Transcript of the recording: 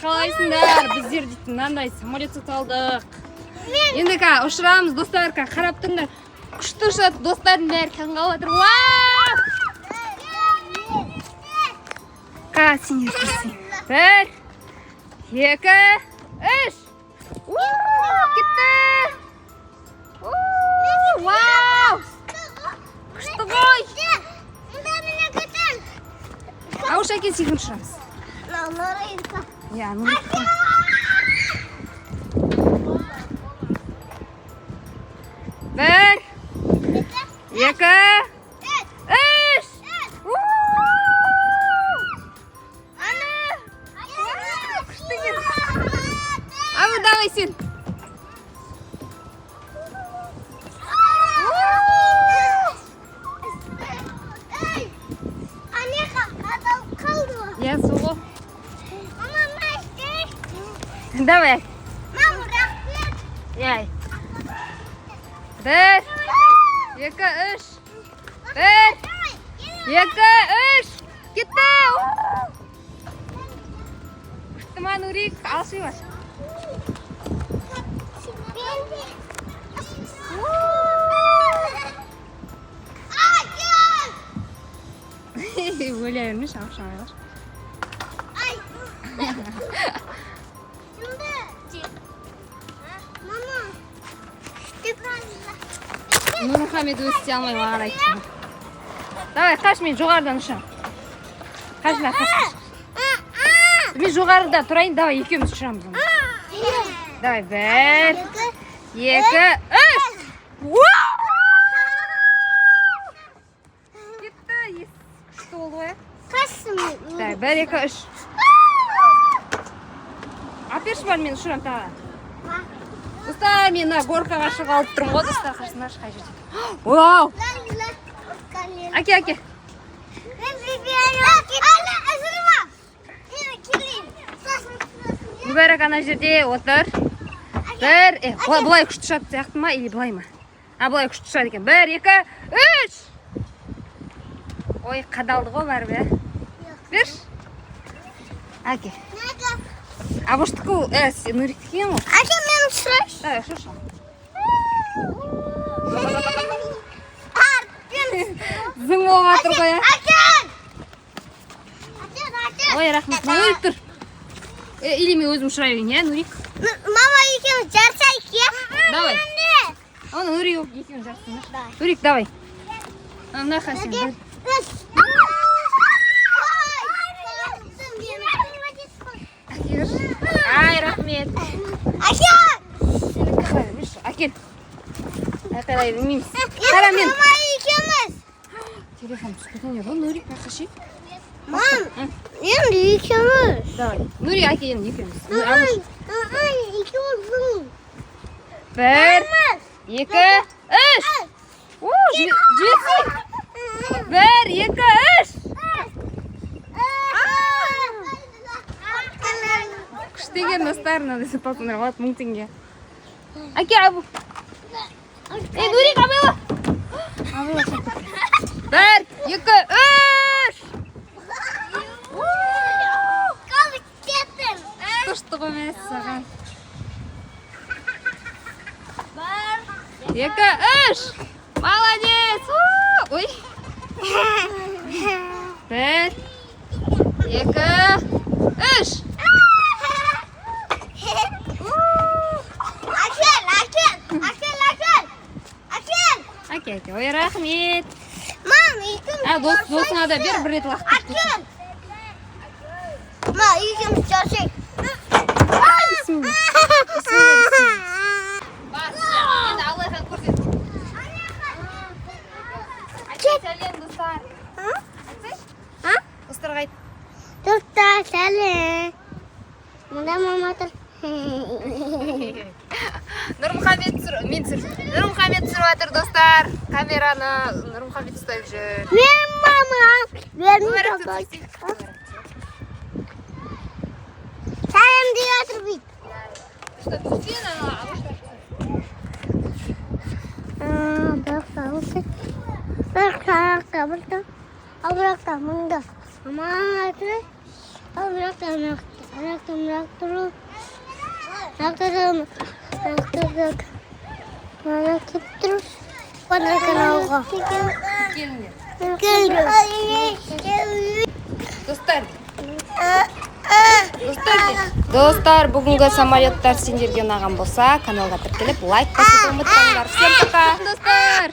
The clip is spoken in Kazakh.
қалайсыңдар? Біздер дейтін мынандай самолет сатып алдық. Енді ұшырамыз, достар, қарап тұрыңдар. Күшті ұшады, достардың бәрі таңғалып жатыр. Вау! Сен ескірсің. 1, 2, 3. Кетті! Вау! Күшті ғой! Ауыш әкен секунд ұшырамыз. Bir, iki, üç. Abi давай сен. Я суго. Давай. Мама, рахмет. Яй. 1, 2, 3. 1, 2, 3. Кетті. Күштіма Нурик, алшый бар. Өлерmiş ақшалар. Нұрмұхамед өзі істей алмай маған айтты. Давай, қаш, мен жоғарыдан ұшам. Қашма, қаш. Мен жоғарыда тұрайын, давай, екеуміз ұшамыз. Давай, 1, 2, 3. Кетті, күшті болды ғой. Давай, 1, 2, 3. Аперші бар, мен ұшырам тағы. Достар, мен горкаға шығып алып тұрмын ғой, достар, қасына шықай жүрдік. Вау! Әке. Мүбәрак ана жерде отыр. Бұлай күшті ұшады сияқты ма, или бұлай ма? Бұлай күшті ұшады екен. 1, 2, 3! Ой, қадалды ғой бәрі бе? Берш? Әке. Абыштықы, Нұрик екен ғой? Әке, мен ұшырайш. Давай, ұшыр. Зың болып атыр ғой, Ой, рахмет. Нұрик тұр. Или мен өзім ұшырай берейін, Нұрик? Мама, екеуміз жарсайық, Давай. Оны Нұрик екеуміз жарсайық. Нұрик, давай. Мына қасен. Ай, рахмет. Әкел. Әкелай білмейміз. Қара мен. Мама, екеуміз. Телефон түспетін еді, Нұрик ақыши. Мам, енді екеуміз. Давай. Нұрик әкелін екеуміз. Екеуміз. 1, 2, 3. Жібесің. 1, 2, 3. Күштеген достар, надо сапатын рабат 1000 теңге. Әке, абу. Нұрик, абайла. Абайла шапты. 1, 2, 3. Қалып кеттім. Күшті қоймес саған. 1, 2, 3. Молодец. Ой. 1, 2, 3. Әке, ой, рахмет. Мам, екеуміз. Досыңа да бір рет лақтып. Әкел. Ма, екеуміз жарсайық. Бисмилла. Бас, енді Аллахан көрсет. Әке, сәлем, достар. Достарға айт. Достар, сәлем. Мұнда мама тұр. Нұрмұхамед түсіріп жатыр, достар. Камераны Нұрмұхамед ұстап жүр. Мен мама. Сәлем дей отыр бейт. Al bırak da bunu da. Aman artık. Al bırak da bunu. Достар. Достар, бүгінгі самолеттар сендерге ұнаған болса, каналға тіркеліп лайк басуды ұмытпаңдар. Всем пока. Достар.